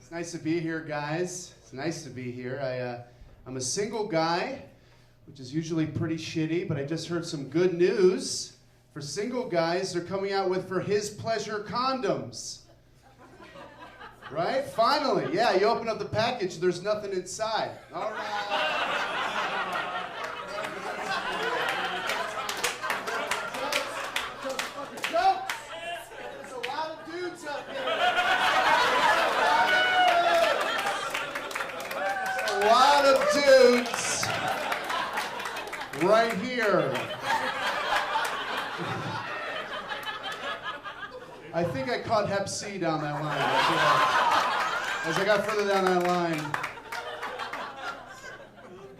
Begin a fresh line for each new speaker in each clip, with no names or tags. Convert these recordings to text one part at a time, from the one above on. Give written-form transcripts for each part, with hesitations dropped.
It's nice to be here, guys. It's nice to be here. I'm a single guy, which is usually pretty shitty, but I just heard some good news. For single guys, they're coming out with For His Pleasure condoms. Right? Finally. Yeah, you open up the package, there's nothing inside. All right. A lot of dudes right here. I think I caught Hep C down that line. As I got further down that line.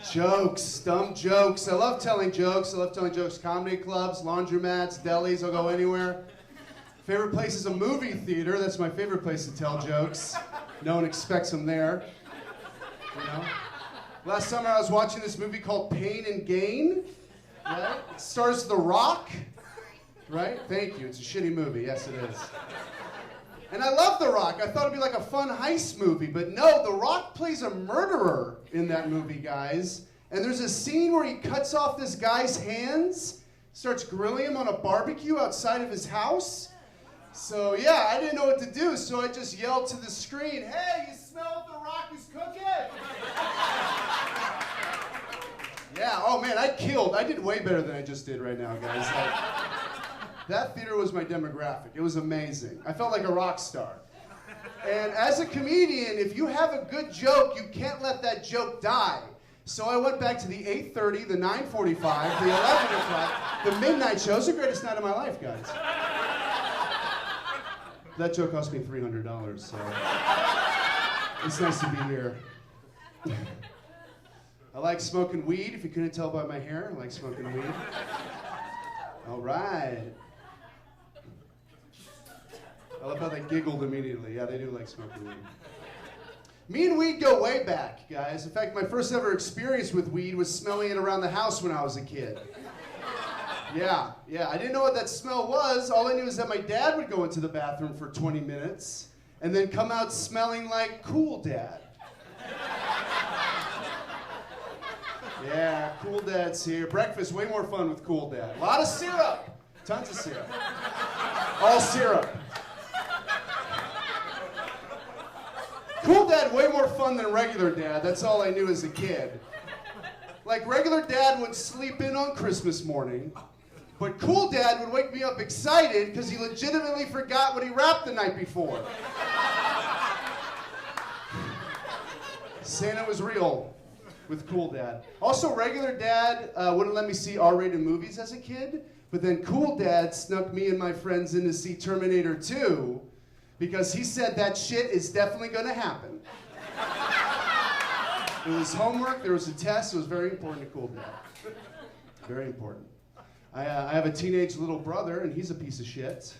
Jokes, dumb jokes. I love telling jokes. I love telling jokes. Comedy clubs, laundromats, delis. I'll go anywhere. Favorite place is a movie theater. That's my favorite place to tell jokes. No one expects them there. You know? Last summer I was watching this movie called Pain and Gain. Right? It stars The Rock. Right? Thank you. It's a shitty movie. Yes, it is. And I love The Rock. I thought it'd be like a fun heist movie, but no, The Rock plays a murderer in that movie, guys. And there's a scene where he cuts off this guy's hands, starts grilling him on a barbecue outside of his house. So yeah, I didn't know what to do, so I just yelled to the screen, "Hey, you smell what The Rock is cooking?" Yeah, oh man, I did way better than I just did right now, guys. That theater was my demographic. It was amazing. I felt like a rock star. And as a comedian, if you have a good joke, you can't let that joke die. So I went back to the 8:30, the 9:45, the 11 o'clock, the midnight show. It was the greatest night of my life, guys. That joke cost me $300, so it's nice to be here. I like smoking weed. If you couldn't tell by my hair, I like smoking weed. All right. I love how they giggled immediately. Yeah, they do like smoking weed. Me and weed go way back, guys. In fact, my first ever experience with weed was smelling it around the house when I was a kid. Yeah. I didn't know what that smell was. All I knew is that my dad would go into the bathroom for 20 minutes and then come out smelling like Cool Dad. Yeah, Cool Dad's here. Breakfast, way more fun with Cool Dad. A lot of syrup. Tons of syrup. All syrup. Cool Dad, way more fun than regular Dad. That's all I knew as a kid. Like, regular Dad would sleep in on Christmas morning, but Cool Dad would wake me up excited because he legitimately forgot what he wrapped the night before. Santa was real with Cool Dad. Also, regular Dad wouldn't let me see R-rated movies as a kid, but then Cool Dad snuck me and my friends in to see Terminator 2 because he said that shit is definitely gonna happen. It was homework, there was a test, it was very important to Cool Dad. Very important. I have a teenage little brother, and he's a piece of shit.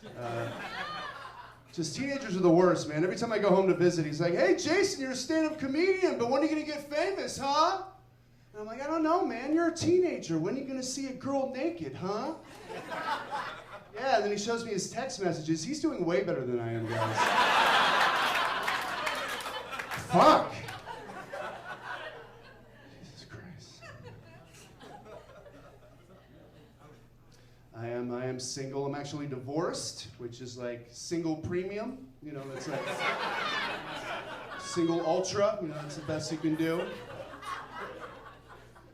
Just teenagers are the worst, man. Every time I go home to visit, he's like, "Hey, Jason, you're a stand-up comedian, but when are you gonna get famous, huh?" And I'm like, "I don't know, man. You're a teenager. When are you gonna see a girl naked, huh?" Yeah, and then he shows me his text messages. He's doing way better than I am, guys. Fuck. Jesus Christ. I am single. I'm actually divorced, which is like single premium. You know, that's like single ultra. You know, that's the best you can do.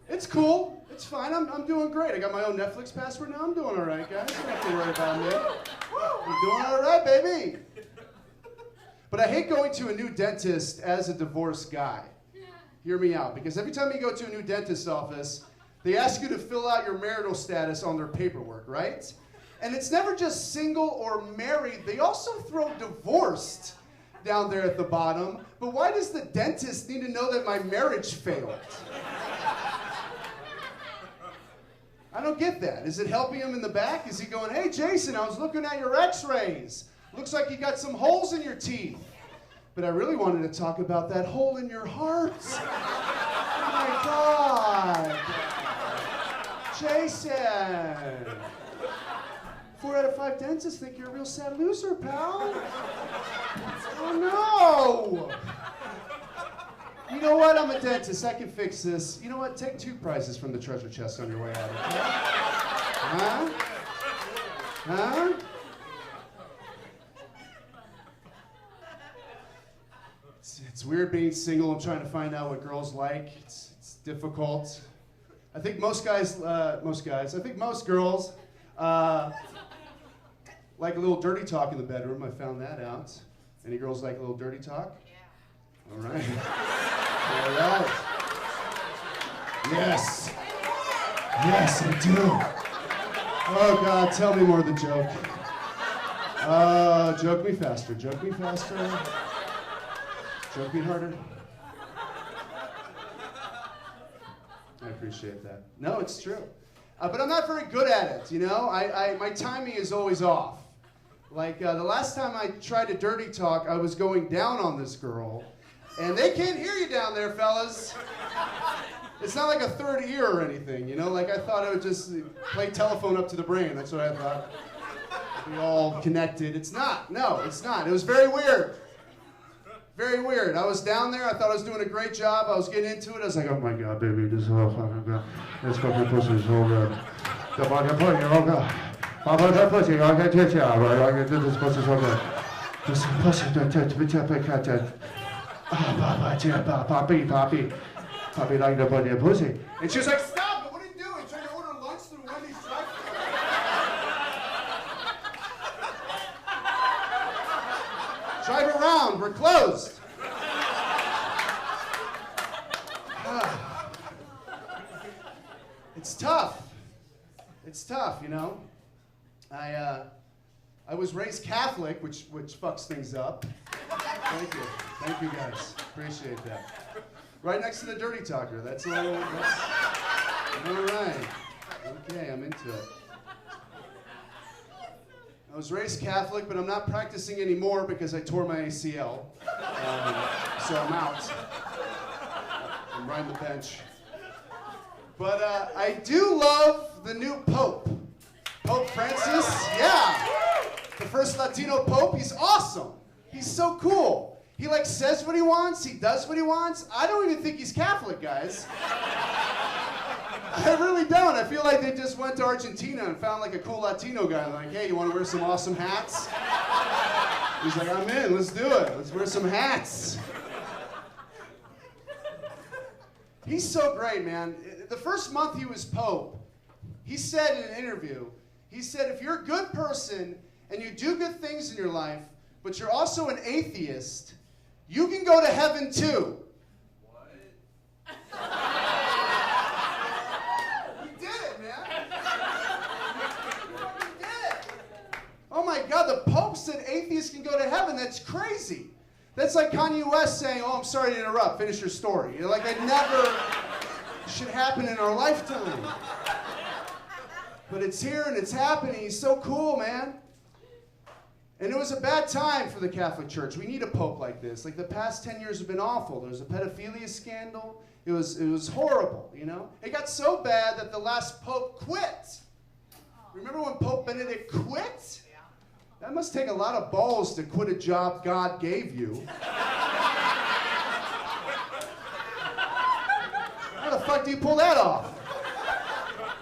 It's cool. It's fine. I'm doing great. I got my own Netflix password now. I'm doing all right, guys. You don't have to worry about me. I'm doing all right, baby. But I hate going to a new dentist as a divorced guy. Hear me out, because every time you go to a new dentist's office, they ask you to fill out your marital status on their paperwork, right? And it's never just single or married. They also throw divorced down there at the bottom. But why does the dentist need to know that my marriage failed? I don't get that. Is it helping him in the back? Is he going, "Hey, Jason, I was looking at your x-rays. Looks like you got some holes in your teeth. But I really wanted to talk about that hole in your heart." Oh my God. Jason. 4 out of 5 dentists think you're a real sad loser, pal. Oh no. know what? I'm a dentist. I can fix this. You know what? Take 2 prizes from the treasure chest on your way out. Okay? Huh? Huh? It's weird being single. I'm trying to find out what girls like. It's difficult. I think most girls like a little dirty talk in the bedroom. I found that out. Any girls like a little dirty talk? Yeah. All right. All right. Yes. Yes, I do. Oh, God, tell me more of the joke. Joke me faster. Joke me faster. Joke me harder. I appreciate that. No, it's true. But I'm not very good at it, you know? My timing is always off. Like, the last time I tried to dirty talk, I was going down on this girl. And they can't hear you down there, fellas. It's not like a third ear or anything, you know? Like, I thought I would just play telephone up to the brain. That's what I thought. We all connected. It's not. No, it's not. It was very weird. Very weird. I was down there. I thought I was doing a great job. I was getting into it. I was like, oh my God, baby, this is all fucking good. This fucking pussy is so good. The fucking pussy, oh God. My fucking pussy, I can't touch it. This pussy is so good. This pussy, don't touch me, can't touch. Poppy. Poppy like the body of pussy. And she was like, stop, what are you doing? Trying to order lunch through Wendy's drive-thru? Drive around, we're closed. It's tough. It's tough, you know. I was raised Catholic, which fucks things up. Thank you guys. Appreciate that. Right next to the dirty talker. That's all right. Okay, I'm into it. I was raised Catholic, but I'm not practicing anymore because I tore my ACL. So I'm out. I'm riding the bench. But I do love the new Pope. Pope Francis, yeah. The first Latino Pope, he's awesome. He's so cool. He like says what he wants, he does what he wants. I don't even think he's Catholic, guys. I really don't. I feel like they just went to Argentina and found like a cool Latino guy. Like, hey, you want to wear some awesome hats? He's like, I'm in, let's do it. Let's wear some hats. He's so great, man. The first month he was Pope, he said in an interview, he said, if you're a good person and you do good things in your life, but you're also an atheist, you can go to heaven too. What? He did it, man. He did it. Oh my God, the Pope said atheists can go to heaven. That's crazy. That's like Kanye West saying, oh, I'm sorry to interrupt, finish your story. You know, like that never should happen in our lifetime. But it's here and it's happening. He's so cool, man. And it was a bad time for the Catholic Church. We need a pope like this. Like the past 10 years have been awful. There was a pedophilia scandal. It was horrible, you know? It got so bad that the last pope quit. Remember when Pope Benedict quit? That must take a lot of balls to quit a job God gave you. How the fuck do you pull that off?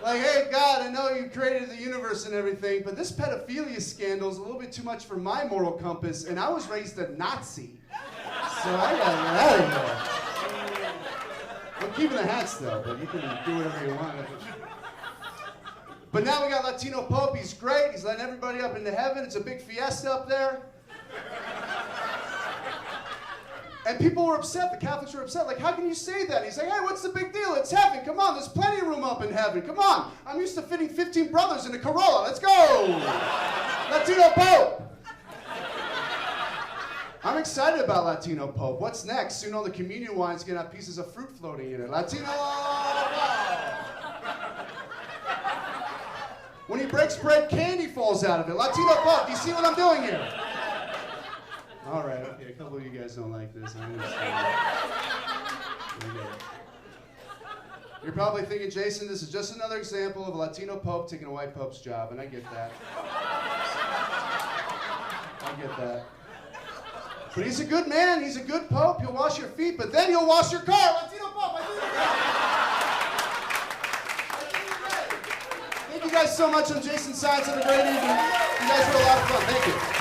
Like, hey, God, I know you created the universe and everything, but this pedophilia scandal is a little bit too much for my moral compass, and I was raised a Nazi. So I gotta get out of here. I'm keeping the hats, though, but you can do whatever you want. But now we got Latino Pope. He's great. He's letting everybody up into heaven. It's a big fiesta up there. And people were upset. The Catholics were upset. Like, how can you say that? And he's like, hey, what's the big deal? It's heaven. Come on, there's plenty of room up in heaven. Come on. I'm used to fitting 15 brothers in a Corolla. Let's go. Latino Pope. I'm excited about Latino Pope. What's next? Soon all the communion wine's going to have pieces of fruit floating in it. Latino When he breaks bread, candy falls out of it. Latino Pope, do you see what I'm doing here? All right, okay, a couple of you guys don't like this. I understand. You're probably thinking, Jason, this is just another example of a Latino Pope taking a white Pope's job, and I get that. I get that. But he's a good man. He's a good Pope. He'll wash your feet, but then he'll wash your car. Latino Pope. Thank you guys so much. I'm Jason Saenz. Have a great evening. You guys were a lot of fun. Thank you.